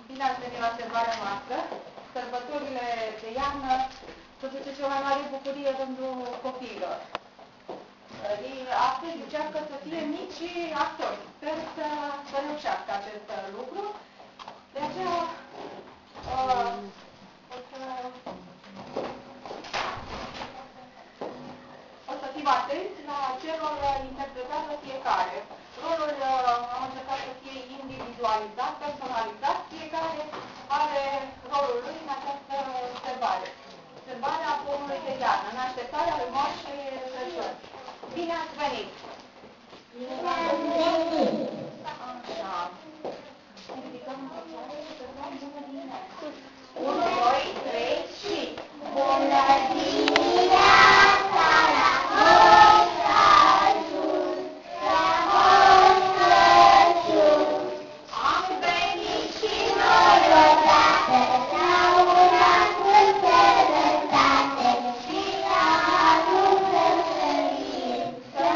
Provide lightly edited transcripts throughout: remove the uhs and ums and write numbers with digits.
Bine ați venit la serbarea noastră. Sărbătorile de iarnă produce cea mai mare bucurie pentru copiilor. Ei astăzi încearcă să fie mici actori. Sper să reușească acest lucru. De aceea o să fim atenți la ce rol interpretează fiecare. Rolul am încercat să fie individualizat, personalizat. Fiecare are rolul lui în această serbare. Serbarea pomului de iarnă, în așteptarea lui Moș Crăciun. Bine ați venit! Bine ați venit! Așa. Ridicăm în picioare și să dăm bună dimineața. 1, 2, 3 și... Bună dimineața la Moș Crăciun! La Moș Crăciun! Am venit și noi odată la un an cu sănătate și la anul să trăim, să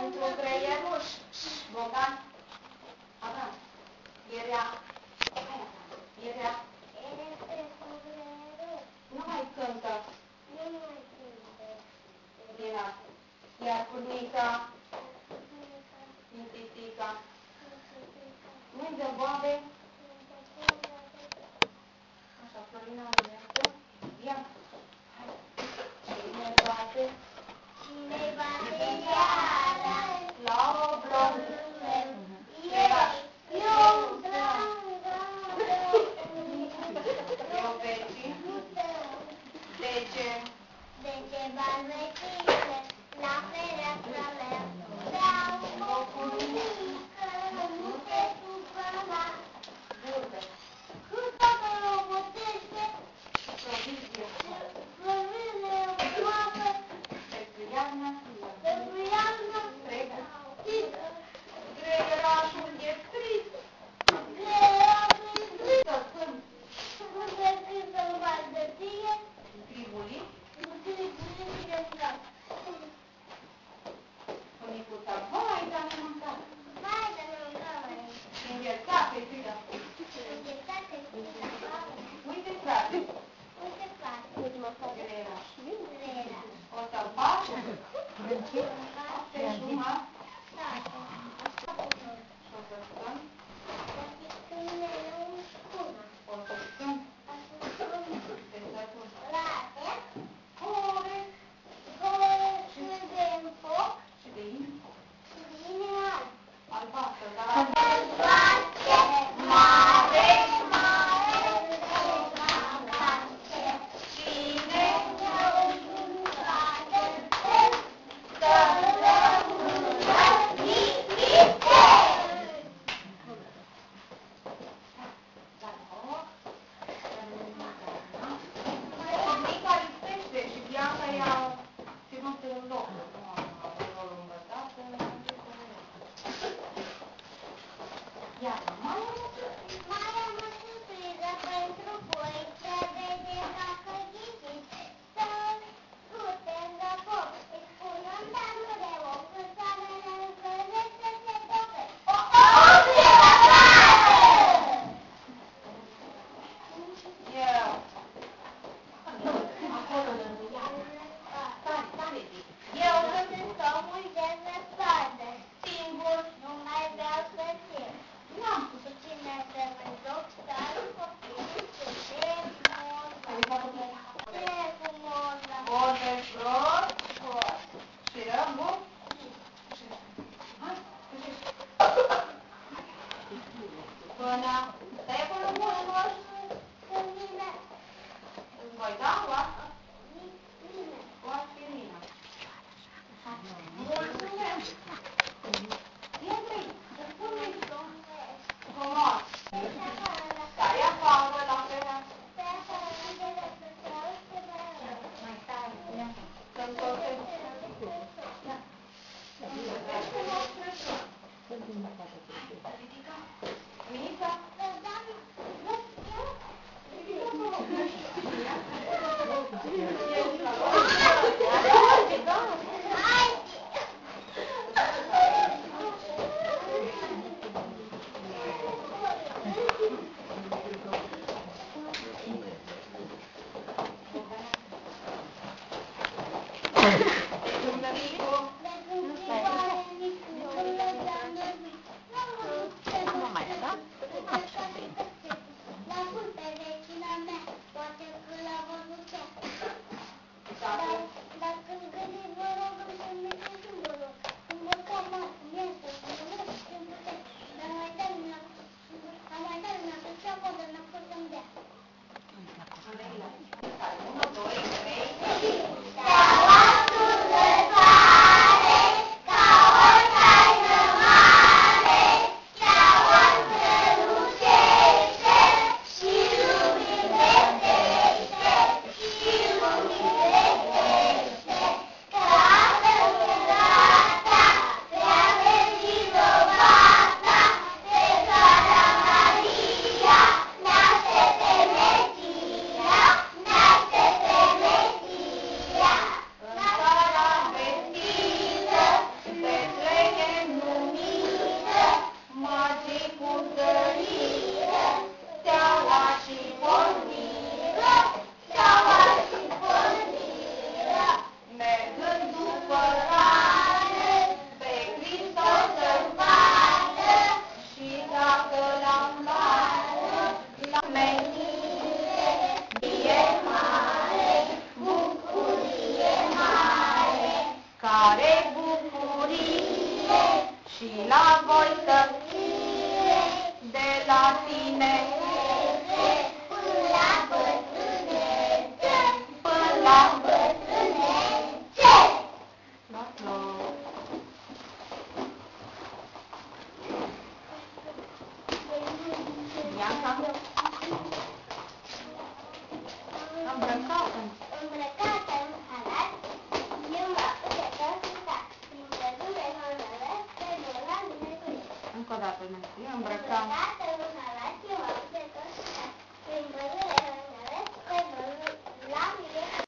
Pentru creieruș. Bogdan. Avram. E rea. E rea. Nu mai cântă. Bine. Iar furnica. Intitica. Nu-i de boabe. Așa, Florina, unește. Ia. Cine bate? Cine bate iară? La oblong. Eu veci. De ce balbetițe la fereastra mea vreau o cunică, nu te supăra. Burbe. Cât dacă o botește, Provizie. florine o groapă, Pentru iarnă. pentru iarnă, Greierașul e trist. greierașul e trist. Să sunt Nu te scris să-l faci de tine, tribulii. nu te scris și gândat. Unicuța. Vai, dar ne mâncat. Vai, dar nu mâncăm aici. Înghețată, e frică. Înghețate frica afară. Uite, frate. Uite, frate. Greieraș. Greieraș. O să faci. Pe jumătate. Și o să stăm. O să stăm. Pe sătul. Ore. Și de inimă. Albastră, dar... Mai am o surpriză pentru voi, ce vedeți dacă ghiciți. Să putem de foc, îi spunem dar nu de om, când soarele încălzește se tope. O Eu mare bucurie și la voi să fie de la tine până la bătrânețe, până la bătrânețe. La flori. Bianca? Îmbrăcată în halat, eu mă apuc de tot prin pădure, pe Încă o dată, îmbrăcată în